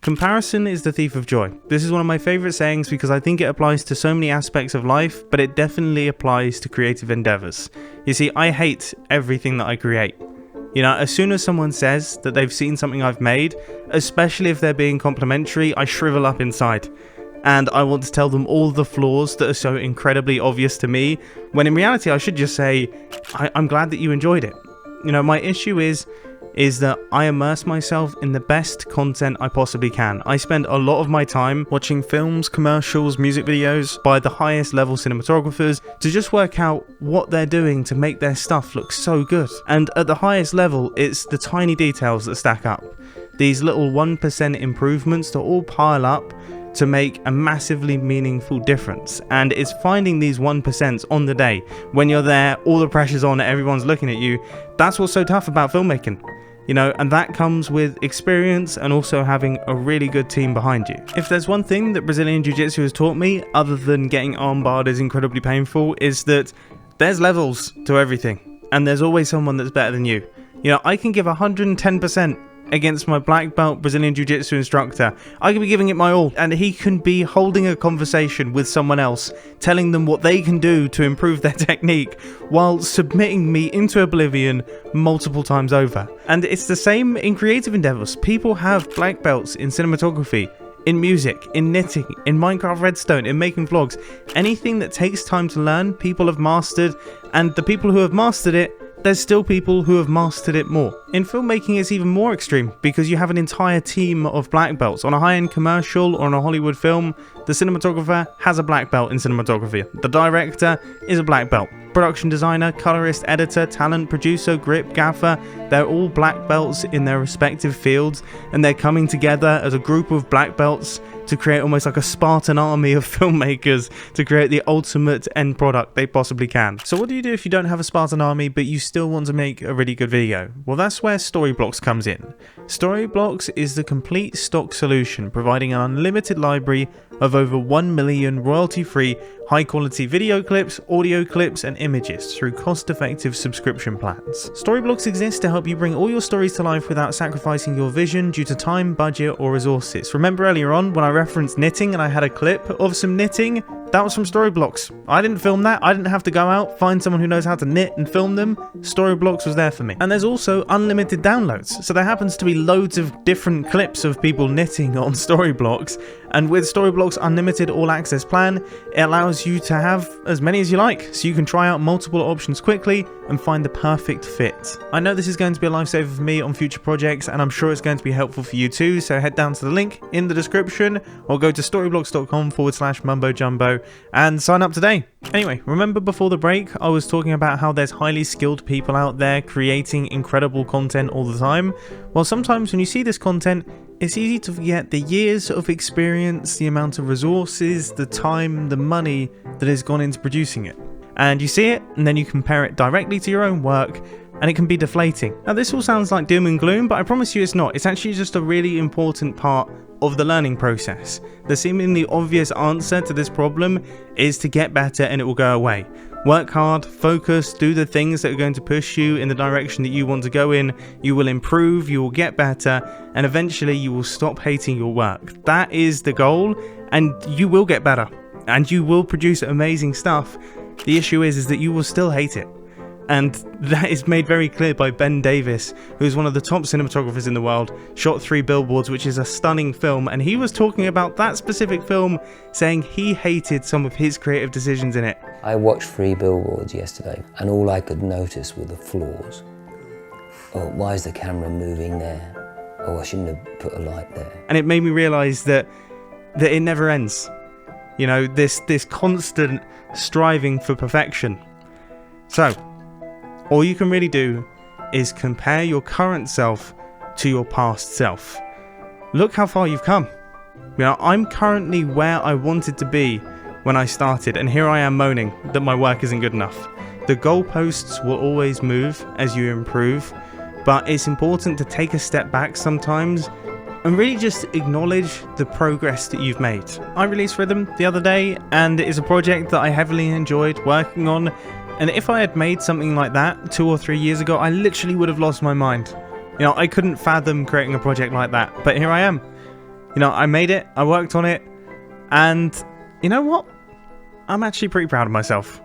Comparison is the thief of joy. This is one of my favourite sayings because I think it applies to so many aspects of life, but it definitely applies to creative endeavours. You see, I hate everything that I create. You know, as soon as someone says that they've seen something I've made, especially if they're being complimentary, I shrivel up inside. And I want to tell them all the flaws that are so incredibly obvious to me, when in reality I should just say, I'm glad that you enjoyed it. You know, my issue is that I immerse myself in the best content I possibly can. I spend a lot of my time watching films, commercials, music videos by the highest level cinematographers to just work out what they're doing to make their stuff look so good. And at the highest level, it's the tiny details that stack up. These little 1% improvements that all pile up to make a massively meaningful difference. And it's finding these 1% on the day. When you're there, all the pressure's on, everyone's looking at you. That's what's so tough about filmmaking. You know, and that comes with experience and also having a really good team behind you. If there's one thing that Brazilian Jiu-Jitsu has taught me, other than getting armbarred is incredibly painful, is that there's levels to everything. And there's always someone that's better than you. You know, I can give 110% against my black belt Brazilian Jiu-Jitsu instructor. I can be giving it my all, and he can be holding a conversation with someone else, telling them what they can do to improve their technique, while submitting me into oblivion multiple times over. And it's the same in creative endeavors. People have black belts in cinematography, in music, in knitting, in Minecraft Redstone, in making vlogs. Anything that takes time to learn, people have mastered, and the people who have mastered it, there's still people who have mastered it more. In filmmaking, it's even more extreme because you have an entire team of black belts. On a high-end commercial or on a Hollywood film, the cinematographer has a black belt in cinematography. The director is a black belt. Production designer, colorist, editor, talent, producer, grip, gaffer, they're all black belts in their respective fields, and they're coming together as a group of black belts to create almost like a Spartan army of filmmakers to create the ultimate end product they possibly can. So what do you do if you don't have a Spartan army but you still want to make a really good video? Well, that's where Storyblocks comes in. Storyblocks is the complete stock solution, providing an unlimited library of over 1 million royalty-free, high-quality video clips, audio clips, and images through cost-effective subscription plans. Storyblocks exists to help you bring all your stories to life without sacrificing your vision due to time, budget, or resources. Remember earlier on when I referenced knitting and I had a clip of some knitting? That was from Storyblocks. I didn't film that. I didn't have to go out, find someone who knows how to knit and film them. Storyblocks was there for me. And there's also unlimited downloads. So there happens to be loads of different clips of people knitting on Storyblocks. And with Storyblocks Unlimited All Access plan, it allows you to have as many as you like, so you can try out multiple options quickly and find the perfect fit. I know this is going to be a lifesaver for me on future projects, and I'm sure it's going to be helpful for you too, so head down to the link in the description or go to storyblocks.com/mumbojumbo and sign up today. Anyway, remember before the break I was talking about how there's highly skilled people out there creating incredible content all the time? Well, sometimes when you see this content, it's easy to forget the years of experience, the amount of resources, the time, the money that has gone into producing it. And you see it, and then you compare it directly to your own work, and it can be deflating. Now this all sounds like doom and gloom, but I promise you it's not. It's actually just a really important part of the learning process. The seemingly obvious answer to this problem is to get better and it will go away. Work hard, focus, do the things that are going to push you in the direction that you want to go in. You will improve, you will get better, and eventually you will stop hating your work. That is the goal, and you will get better, and you will produce amazing stuff. The issue is that you will still hate it. And that is made very clear by Ben Davis, who is one of the top cinematographers in the world, shot 3 Billboards, which is a stunning film, and he was talking about that specific film, saying he hated some of his creative decisions in it. I watched 3 Billboards yesterday, and all I could notice were the flaws. Oh, why is the camera moving there? Oh, I shouldn't have put a light there. And it made me realise that it never ends. You know, this constant striving for perfection. So, all you can really do is compare your current self to your past self. Look how far you've come. You know, I'm currently where I wanted to be when I started, and here I am moaning that my work isn't good enough. The goalposts will always move as you improve, but it's important to take a step back sometimes and really just acknowledge the progress that you've made. I released Rhythm the other day, and it is a project that I heavily enjoyed working on. And if I had made something like that 2 or 3 years ago, I literally would have lost my mind. You know, I couldn't fathom creating a project like that, but here I am. You know, I made it, I worked on it, and you know what? I'm actually pretty proud of myself.